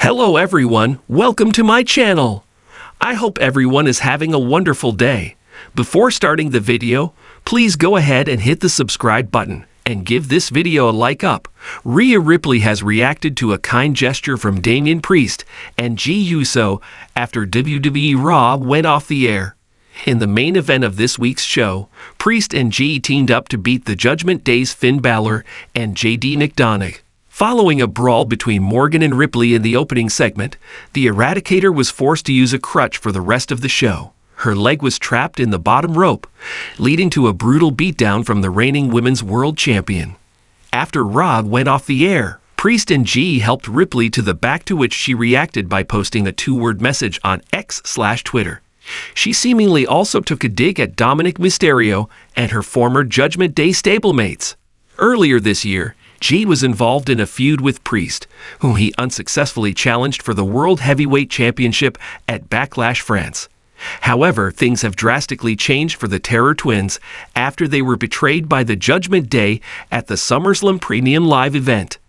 Hello everyone, welcome to my channel. I hope everyone is having a wonderful day. Before starting the video, please go ahead and hit the subscribe button and give this video a like up. Rhea Ripley has reacted to a kind gesture from Damian Priest and Jey Uso after WWE Raw went off the air. In the main event of this week's show, Priest and Jey teamed up to beat the Judgment Day's Finn Balor and JD McDonagh. Following a brawl between Morgan and Ripley in the opening segment, the Eradicator was forced to use a crutch for the rest of the show. Her leg was trapped in the bottom rope, leading to a brutal beatdown from the reigning Women's World Champion. After Raw went off the air, Priest and Jey helped Ripley to the back, to which she reacted by posting a two-word message on X/Twitter. She seemingly also took a dig at Dominic Mysterio and her former Judgment Day stablemates. Earlier this year, Jey was involved in a feud with Priest, whom he unsuccessfully challenged for the World Heavyweight Championship at Backlash France. However, things have drastically changed for the Terror Twins after they were betrayed by the Judgment Day at the SummerSlam Premium Live event.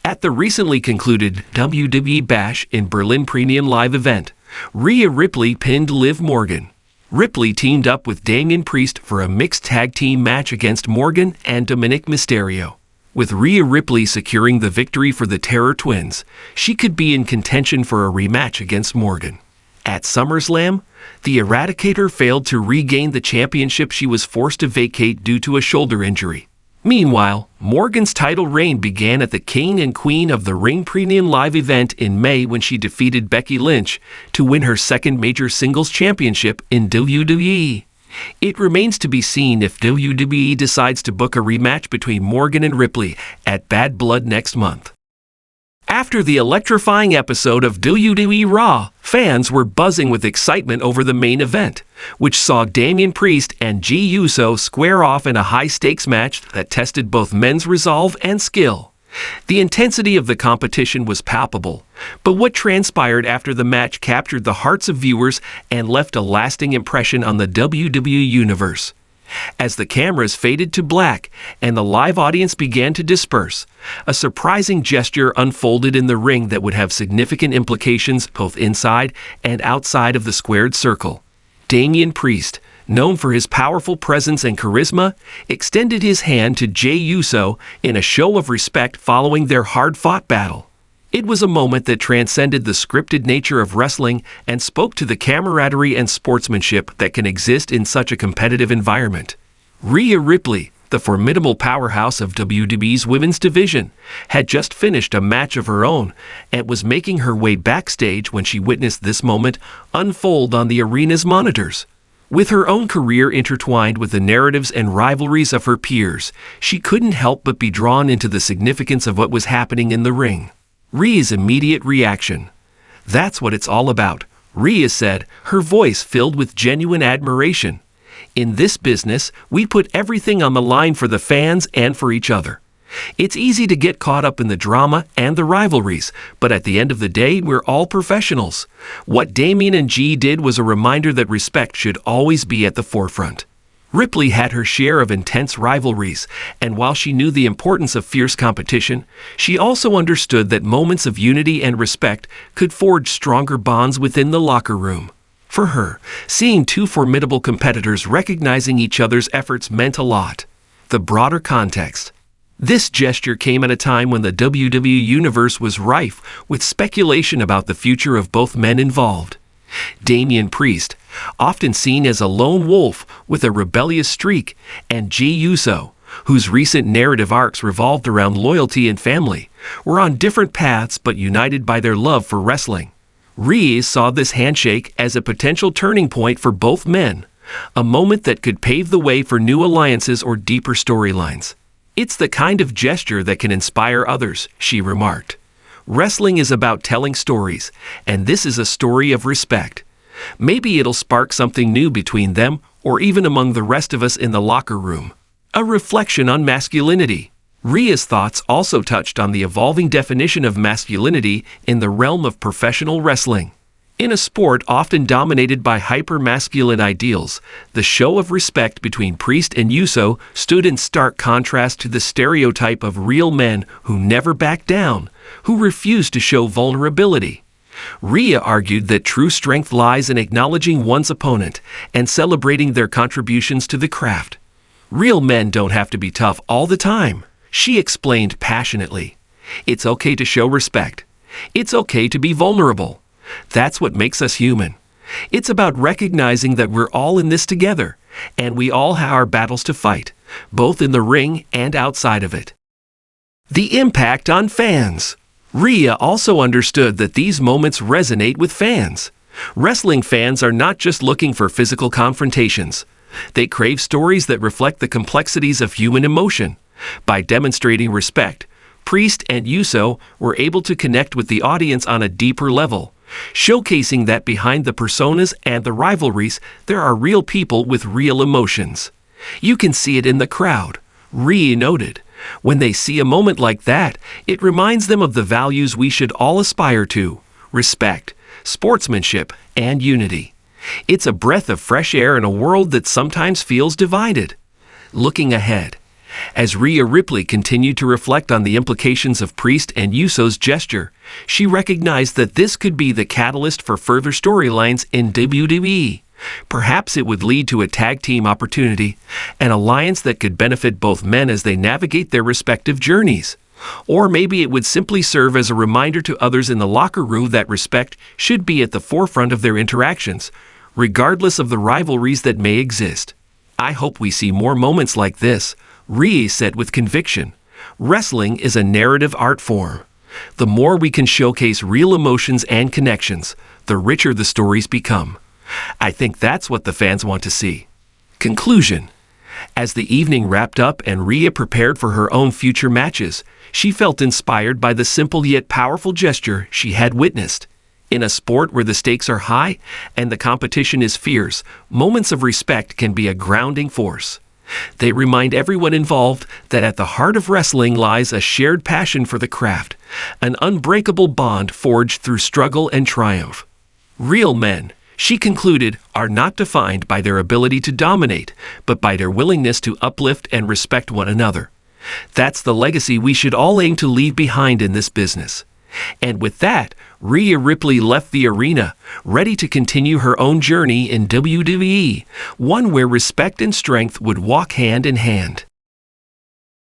At the recently concluded WWE Bash in Berlin Premium Live event, Rhea Ripley pinned Liv Morgan. Ripley teamed up with Damian Priest for a mixed tag team match against Morgan and Dominic Mysterio. With Rhea Ripley securing the victory for the Terror Twins, she could be in contention for a rematch against Morgan. At SummerSlam, the Eradicator failed to regain the championship she was forced to vacate due to a shoulder injury. Meanwhile, Morgan's title reign began at the King and Queen of the Ring Premium Live event in May when she defeated Becky Lynch to win her second major singles championship in WWE. It remains to be seen if WWE decides to book a rematch between Morgan and Ripley at Bad Blood next month. After the electrifying episode of WWE Raw, fans were buzzing with excitement over the main event, which saw Damian Priest and Jey Uso square off in a high-stakes match that tested both men's resolve and skill. The intensity of the competition was palpable, but what transpired after the match captured the hearts of viewers and left a lasting impression on the WWE Universe. As the cameras faded to black and the live audience began to disperse, a surprising gesture unfolded in the ring that would have significant implications both inside and outside of the squared circle. Damian Priest, known for his powerful presence and charisma, extended his hand to Jey Uso in a show of respect following their hard-fought battle. It was a moment that transcended the scripted nature of wrestling and spoke to the camaraderie and sportsmanship that can exist in such a competitive environment. Rhea Ripley, the formidable powerhouse of WWE's women's division, had just finished a match of her own and was making her way backstage when she witnessed this moment unfold on the arena's monitors. With her own career intertwined with the narratives and rivalries of her peers, she couldn't help but be drawn into the significance of what was happening in the ring. Rhea's immediate reaction. "That's what it's all about," Rhea said, her voice filled with genuine admiration. "In this business, we put everything on the line for the fans and for each other. It's easy to get caught up in the drama and the rivalries, but at the end of the day, we're all professionals. What Damian and Jey did was a reminder that respect should always be at the forefront." Ripley had her share of intense rivalries, and while she knew the importance of fierce competition, she also understood that moments of unity and respect could forge stronger bonds within the locker room. For her, seeing two formidable competitors recognizing each other's efforts meant a lot. The broader context. This gesture came at a time when the WWE Universe was rife with speculation about the future of both men involved. Damian Priest, often seen as a lone wolf with a rebellious streak, and Jey Uso, whose recent narrative arcs revolved around loyalty and family, were on different paths but united by their love for wrestling. Rhea saw this handshake as a potential turning point for both men, a moment that could pave the way for new alliances or deeper storylines. "It's the kind of gesture that can inspire others," she remarked. "Wrestling is about telling stories, and this is a story of respect. Maybe it'll spark something new between them or even among the rest of us in the locker room." A reflection on masculinity. Rhea's thoughts also touched on the evolving definition of masculinity in the realm of professional wrestling. In a sport often dominated by hyper-masculine ideals, the show of respect between Priest and Uso stood in stark contrast to the stereotype of real men who never back down, who refused to show vulnerability. Rhea argued that true strength lies in acknowledging one's opponent and celebrating their contributions to the craft. Real men don't have to be tough all the time, she explained passionately. It's okay to show respect. It's okay to be vulnerable. That's what makes us human. It's about recognizing that we're all in this together, and we all have our battles to fight, both in the ring and outside of it. The impact on fans. Rhea also understood that these moments resonate with fans. Wrestling fans are not just looking for physical confrontations. They crave stories that reflect the complexities of human emotion. By demonstrating respect, Priest and Uso were able to connect with the audience on a deeper level, showcasing that behind the personas and the rivalries, there are real people with real emotions. You can see it in the crowd, Rhea noted. When they see a moment like that, it reminds them of the values we should all aspire to: respect, sportsmanship, and unity. It's a breath of fresh air in a world that sometimes feels divided. Looking ahead, as Rhea Ripley continued to reflect on the implications of Priest and Uso's gesture, she recognized that this could be the catalyst for further storylines in WWE. Perhaps it would lead to a tag team opportunity, an alliance that could benefit both men as they navigate their respective journeys. Or maybe it would simply serve as a reminder to others in the locker room that respect should be at the forefront of their interactions, regardless of the rivalries that may exist. I hope we see more moments like this, Rhea said with conviction. Wrestling is a narrative art form. The more we can showcase real emotions and connections, the richer the stories become. I think that's what the fans want to see. Conclusion. As the evening wrapped up and Rhea prepared for her own future matches, she felt inspired by the simple yet powerful gesture she had witnessed. In a sport where the stakes are high and the competition is fierce, moments of respect can be a grounding force. They remind everyone involved that at the heart of wrestling lies a shared passion for the craft, an unbreakable bond forged through struggle and triumph. Real men, she concluded, are not defined by their ability to dominate, but by their willingness to uplift and respect one another. That's the legacy we should all aim to leave behind in this business. And with that, Rhea Ripley left the arena, ready to continue her own journey in WWE, one where respect and strength would walk hand in hand.